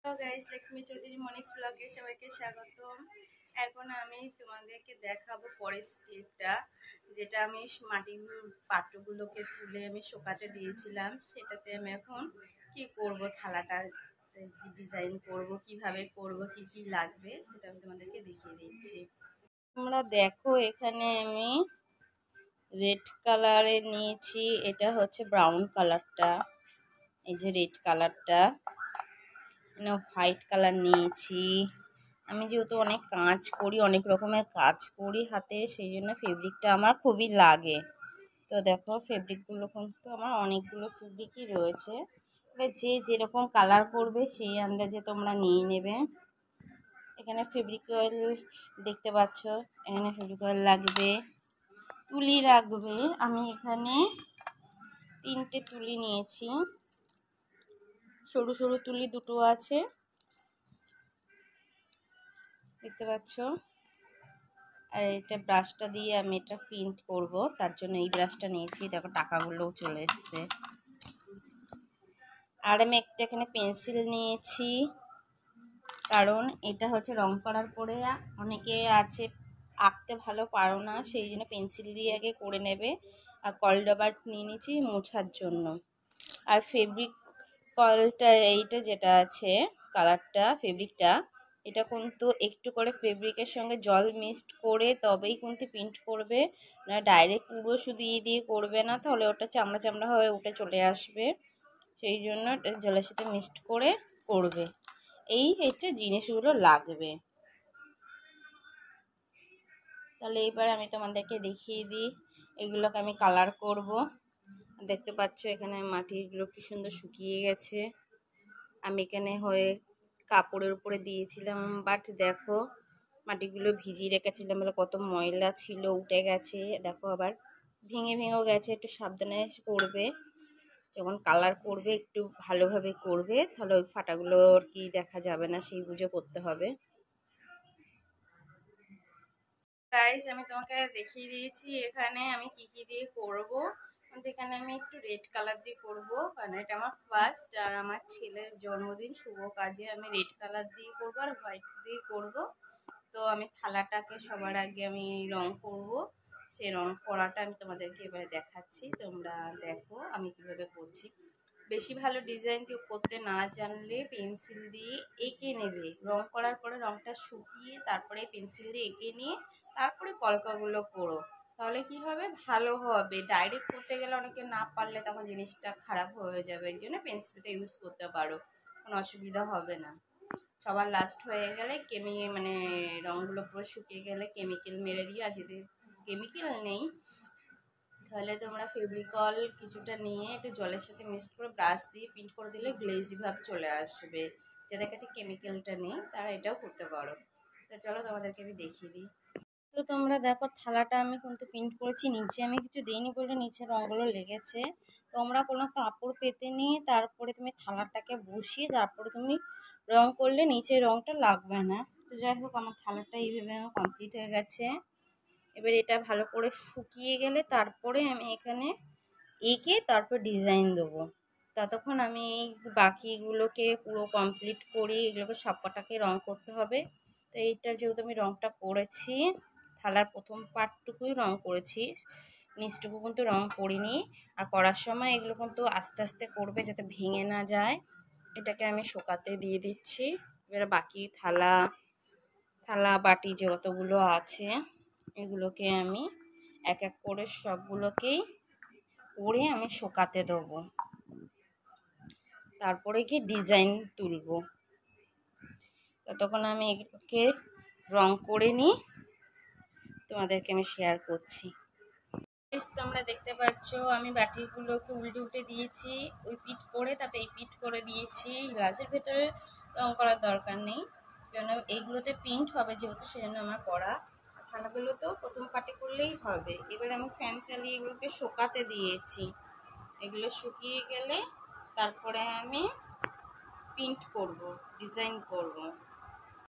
Hello guys, Lakshmi Chowdhury মনীষ ব্লগে সবাইকে স্বাগতম। এখন আমি তোমাদেরকে দেখাবো পরের স্টেপটা, যেটা আমি মাটির পাত্রগুলোকে তুলে আমি শুকাতে দিয়েছিলাম। সেটাতে আমি এখন কি করব, থালাটা কি ডিজাইন করব, কিভাবে করব, কি কি লাগবে সেটা আমি তোমাদেরকে দেখিয়ে দিচ্ছি। তোমরা দেখো, এখানে আমি রেড কালারের নিয়েছি, এটা হচ্ছে ব্রাউন কালারটা, এই যে রেড কালারটা, হোয়াইট কালার নিয়েছি। আমি যেহেতু অনেক কাজ করি, অনেক রকমের কাজ করি হাতে, সেই জন্য ফেব্রিকটা আমার খুবই লাগে। তো দেখো, ফেব্রিকগুলো কিন্তু আমার অনেকগুলো ফেব্রিকই রয়েছে। এবার যে যেরকম কালার করবে সেই আন্দাজে তোমরা নিয়ে নেবে। এখানে ফেব্রিক অয়েল দেখতে পাচ্ছ, এখানে ফেব্রিক অয়েল লাগবে, তুলি রাখবে। আমি এখানে 3টে তুলি নিয়েছি, সরু সরু তুলি দুটো আছে, দেখতে পাচ্ছ। আর এটা ব্রাশটা দিয়ে আমি এটা প্রিন্ট করব, তার জন্য এই ব্রাশটা নিয়েছি। দেখো, টাকাগুলোও চলে এসছে। আর আমি একটা এখানে পেন্সিল নিয়েছি, কারণ এটা হচ্ছে রং করার পরে অনেকে আছে আঁকতে ভালো পারো না, সেই জন্য পেন্সিল দিয়ে আগে করে নেবে। আর কলডবার নিয়ে নিয়েছি মোছার জন্য। আর ফেব্রিক কলটা, এইটা যেটা আছে কালারটা, ফেব্রিকটা, এটা কিন্তু একটু করে ফেব্রিকের সঙ্গে জল মিক্সড করে তবেই কিন্তু প্রিন্ট করবে, না ডাইরেক্ট পুরো শুধু দিয়ে করবে না, তাহলে ওটা চামড়া চামড়া হয়ে উঠে চলে আসবে। সেই জন্য জলের সাথে মিক্সড করে করবে। এই হচ্ছে জিনিসগুলো লাগবে। তাহলে এবার আমি তোমাদেরকে দেখিয়ে দিই, এগুলোকে আমি কালার করব। দেখতে পাচ্ছ এখানে মাটিগুলো কি সুন্দর শুকিয়ে গেছে। আমি এখানে হয়ে কাপড়ের উপরে দিয়েছিলাম, বাট দেখো মাটিগুলো ভিজিয়ে রেখেছিলাম বলে কত ময়লা ছিল, উঠে গেছে। দেখো আবার ভেঙে ভেঙেও গেছে। একটু সাবধানে করবে, যখন কালার করবে একটু ভালোভাবে করবে, তাহলে ওই ফাটাগুলো আর কি দেখা যাবে না, সেই বুঝে করতে হবে। গাইস, আমি তোমাকে দেখিয়ে দিয়েছি এখানে আমি কি কি দিয়ে করব। এখানে আমি একটু রেড কালার দিয়ে করব, কারণ এটা আমার ফার্স্ট, আর আমার ছেলের জন্মদিন শুভ কাজে আমি রেড কালার দিয়ে করব আর হোয়াইট দিয়ে করব। তো আমি থালাটাকে সবার আগে আমি রং করব, সেই রং করাটা আমি তোমাদেরকে এবারে দেখাচ্ছি। তোমরা দেখো আমি কিভাবে করছি। বেশি ভালো ডিজাইন কেউ করতে না জানলে পেন্সিল দিয়ে এঁকে নেবে, রং করার পরে রংটা শুকিয়ে তারপরে পেন্সিল দিয়ে এঁকে নিয়ে তারপরে কলকাগুলো করো, তাহলে কি হবে, ভালো হবে। ডাইরেক্ট করতে গেলে অনেকে না পারলে তখন জিনিসটা খারাপ হয়ে যাবে, এই জন্য পেন্সিলটা ইউজ করতে পারো, কোনো অসুবিধা হবে না। সবার লাস্ট হয়ে গেলে রঙগুলো পুরো শুকিয়ে গেলে কেমিক্যাল মেরে দিও। আর যদি কেমিক্যাল নেই তাহলে তোমরা ফেব্রিকল কিছুটা নিয়ে একটু জলের সাথে মিক্সড করে ব্রাশ দিয়ে প্রিন্ট করে দিলে গ্লেজি ভাব চলে আসবে। যাদের কাছে কেমিক্যালটা নেই তারা এটাও করতে পারো। তো চলো তোমাদেরকে আমি দেখিয়ে দিই। তো তোমরা দেখো, থালাটা আমি কিন্তু প্রিন্ট করেছি, নিচে আমি কিছু দিইনি বলে নিচে রঙগুলো লেগেছে। তোমরা কোনো কাপড় পেতে নিয়ে তারপরে তুমি থালাটাকে বসিয়ে তারপরে তুমি রং করলে নিচে রংটা লাগবে না। তো যাই হোক, আমার থালাটা এইভাবে কমপ্লিট হয়ে গেছে। এবার এটা ভালো করে শুকিয়ে গেলে তারপরে আমি এখানে এঁকে তারপর ডিজাইন দেবো। ততক্ষণ আমি বাকিগুলোকে পুরো কমপ্লিট করি, এগুলোকে সবকটাকে রং করতে হবে। তো এইটার যেহেতু আমি রংটা করেছি, থালার প্রথম পার্টটুকুই রং করেছি, নিচটুকু কিন্তু রং করিনি। আর করার সময় এগুলো কিন্তু আস্তে আস্তে করবে যাতে ভেঙে না যায়। এটাকে আমি শুকাতে দিয়ে দিচ্ছি। এবার বাকি থালা বাটি যতগুলো আছে এগুলোকে আমি এক এক করে সবগুলোকেই করে আমি শুকাতে দেবো, তারপরে কি ডিজাইন তুলব। ততক্ষণ আমি এগুলোকে রং করে নিই, তোমাদেরকে আমি শেয়ার করছি। তোমরা দেখতে পাচ্ছ আমি বাটিগুলোকে উল্টে উল্টে দিয়েছি, ওই পিঠ করে তারপরে এই পিঠ করে দিয়েছি। গ্লাসের ভেতরে রং করার দরকার নেই, কেন এইগুলোতে প্রিন্ট হবে যেহেতু, সেজন্য আমার করা। থালাগুলোতেও প্রথম পাটে করলেই হবে। এবার আমি ফ্যান চালিয়ে এগুলোকে শুকাতে দিয়েছি। এগুলো শুকিয়ে গেলে তারপরে আমি প্রিন্ট করব, ডিজাইন করব।